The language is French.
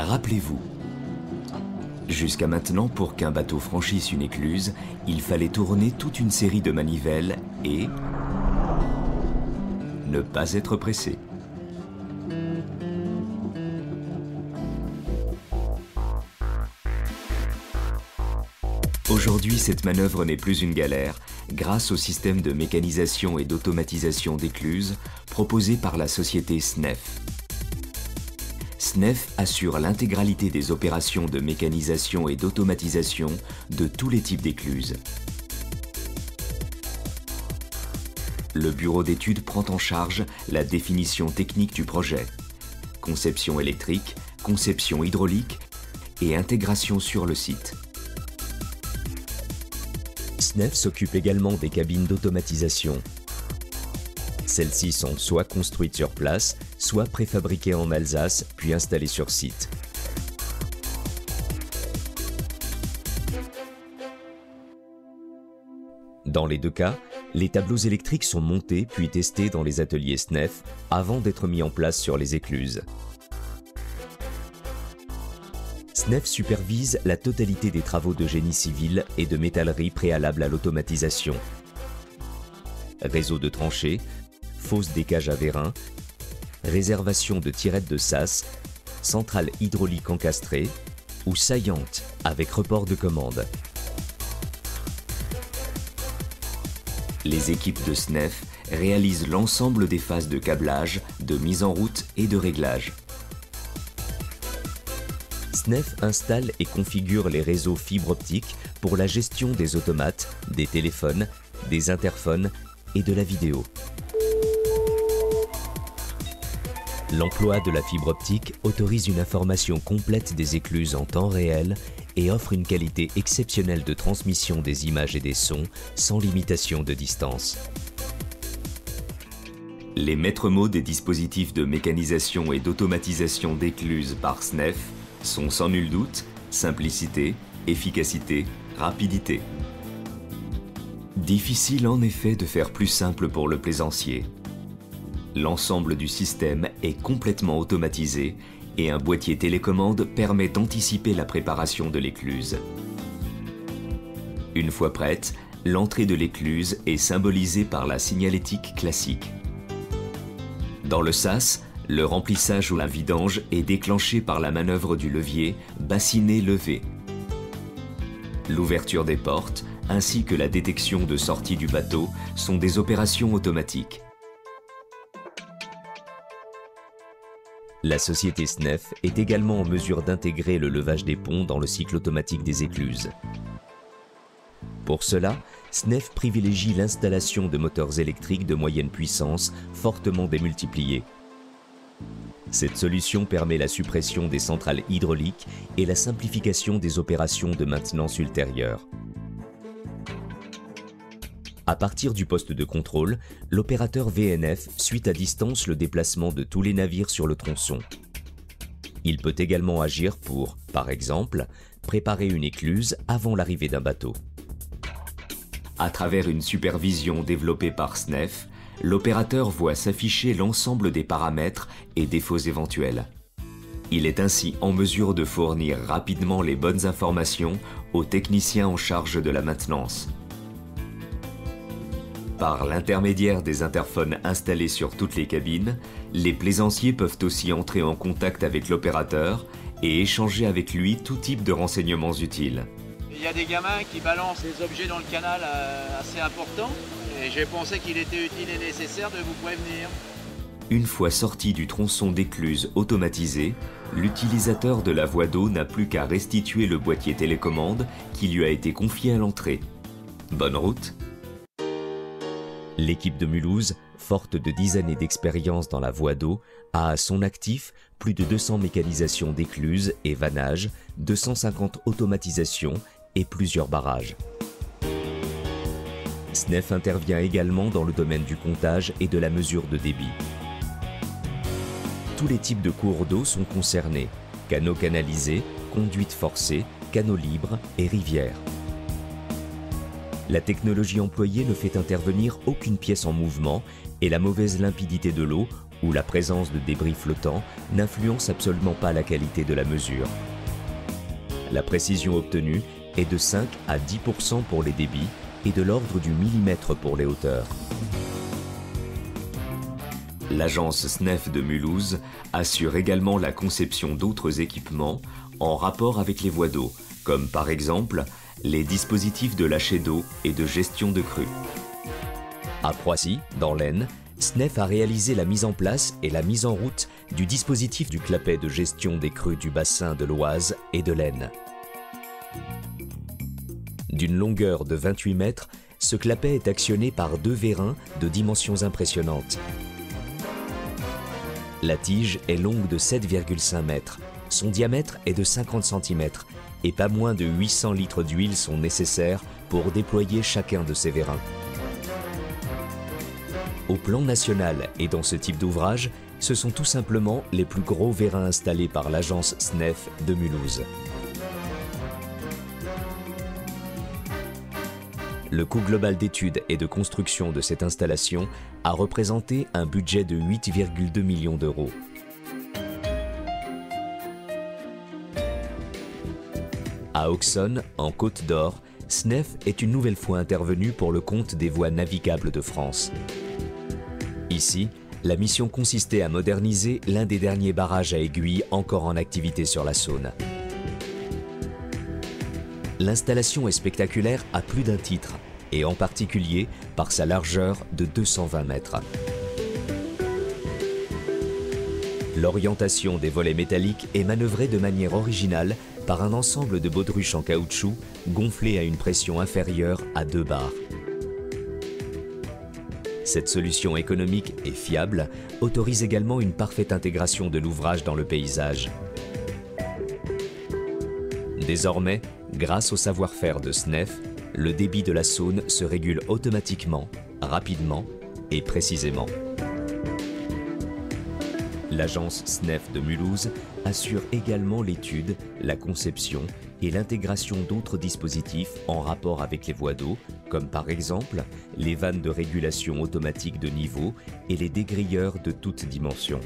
Rappelez-vous, jusqu'à maintenant, pour qu'un bateau franchisse une écluse, il fallait tourner toute une série de manivelles et ne pas être pressé. Aujourd'hui, cette manœuvre n'est plus une galère grâce au système de mécanisation et d'automatisation d'écluses proposé par la société SNEF. SNEF assure l'intégralité des opérations de mécanisation et d'automatisation de tous les types d'écluses. Le bureau d'études prend en charge la définition technique du projet, conception électrique, conception hydraulique et intégration sur le site. SNEF s'occupe également des cabines d'automatisation. Celles-ci sont soit construites sur place, soit préfabriquées en Alsace, puis installées sur site. Dans les deux cas, les tableaux électriques sont montés puis testés dans les ateliers SNEF avant d'être mis en place sur les écluses. SNEF supervise la totalité des travaux de génie civil et de métallerie préalables à l'automatisation. Réseau de tranchées, fosse des cages à vérin, réservation de tirettes de sas, centrale hydraulique encastrée ou saillante avec report de commande. Les équipes de SNEF réalisent l'ensemble des phases de câblage, de mise en route et de réglage. SNEF installe et configure les réseaux fibre optique pour la gestion des automates, des téléphones, des interphones et de la vidéo. L'emploi de la fibre optique autorise une information complète des écluses en temps réel et offre une qualité exceptionnelle de transmission des images et des sons sans limitation de distance. Les maîtres mots des dispositifs de mécanisation et d'automatisation d'écluses par SNEF sont sans nul doute simplicité, efficacité, rapidité. Difficile en effet de faire plus simple pour le plaisancier. L'ensemble du système est complètement automatisé et un boîtier télécommande permet d'anticiper la préparation de l'écluse. Une fois prête, l'entrée de l'écluse est symbolisée par la signalétique classique. Dans le sas, le remplissage ou la vidange est déclenché par la manœuvre du levier bassinet-levé. L'ouverture des portes ainsi que la détection de sortie du bateau sont des opérations automatiques. La société SNEF est également en mesure d'intégrer le levage des ponts dans le cycle automatique des écluses. Pour cela, SNEF privilégie l'installation de moteurs électriques de moyenne puissance fortement démultipliés. Cette solution permet la suppression des centrales hydrauliques et la simplification des opérations de maintenance ultérieure. À partir du poste de contrôle, l'opérateur VNF suit à distance le déplacement de tous les navires sur le tronçon. Il peut également agir pour, par exemple, préparer une écluse avant l'arrivée d'un bateau. À travers une supervision développée par SNEF, l'opérateur voit s'afficher l'ensemble des paramètres et défauts éventuels. Il est ainsi en mesure de fournir rapidement les bonnes informations aux techniciens en charge de la maintenance. Par l'intermédiaire des interphones installés sur toutes les cabines, les plaisanciers peuvent aussi entrer en contact avec l'opérateur et échanger avec lui tout type de renseignements utiles. Il y a des gamins qui balancent des objets dans le canal assez importants et j'ai pensé qu'il était utile et nécessaire de vous prévenir. Une fois sorti du tronçon d'écluse automatisé, l'utilisateur de la voie d'eau n'a plus qu'à restituer le boîtier télécommande qui lui a été confié à l'entrée. Bonne route! L'équipe de Mulhouse, forte de 10 années d'expérience dans la voie d'eau, a à son actif plus de 200 mécanisations d'écluses et vannages, 250 automatisations et plusieurs barrages. SNEF intervient également dans le domaine du comptage et de la mesure de débit. Tous les types de cours d'eau sont concernés, canaux canalisés, conduites forcées, canaux libres et rivières. La technologie employée ne fait intervenir aucune pièce en mouvement et la mauvaise limpidité de l'eau où la présence de débris flottants n'influence absolument pas la qualité de la mesure. La précision obtenue est de 5 à 10% pour les débits et de l'ordre du millimètre pour les hauteurs. L'agence SNEF de Mulhouse assure également la conception d'autres équipements en rapport avec les voies d'eau, comme par exemple les dispositifs de lâcher d'eau et de gestion de crues. À Proissy, dans l'Aisne, SNEF a réalisé la mise en place et la mise en route du dispositif du clapet de gestion des crues du bassin de l'Oise et de l'Aisne. D'une longueur de 28 mètres, ce clapet est actionné par 2 vérins de dimensions impressionnantes. La tige est longue de 7,5 mètres, son diamètre est de 50 cm et pas moins de 800 litres d'huile sont nécessaires pour déployer chacun de ces vérins. Au plan national et dans ce type d'ouvrage, ce sont tout simplement les plus gros vérins installés par l'agence SNEF de Mulhouse. Le coût global d'études et de construction de cette installation a représenté un budget de 8,2 millions d'euros. À Auxonne, en Côte d'Or, SNEF est une nouvelle fois intervenu pour le compte des voies navigables de France. Ici, la mission consistait à moderniser l'un des derniers barrages à aiguilles encore en activité sur la Saône. L'installation est spectaculaire à plus d'un titre, et en particulier par sa largeur de 220 mètres. L'orientation des volets métalliques est manœuvrée de manière originale par un ensemble de baudruches en caoutchouc gonflées à une pression inférieure à 2 bars. Cette solution économique et fiable autorise également une parfaite intégration de l'ouvrage dans le paysage. Désormais, grâce au savoir-faire de SNEF, le débit de la Saône se régule automatiquement, rapidement et précisément. L'agence SNEF de Mulhouse assure également l'étude, la conception et l'intégration d'autres dispositifs en rapport avec les voies d'eau, comme par exemple les vannes de régulation automatique de niveau et les dégrilleurs de toutes dimensions.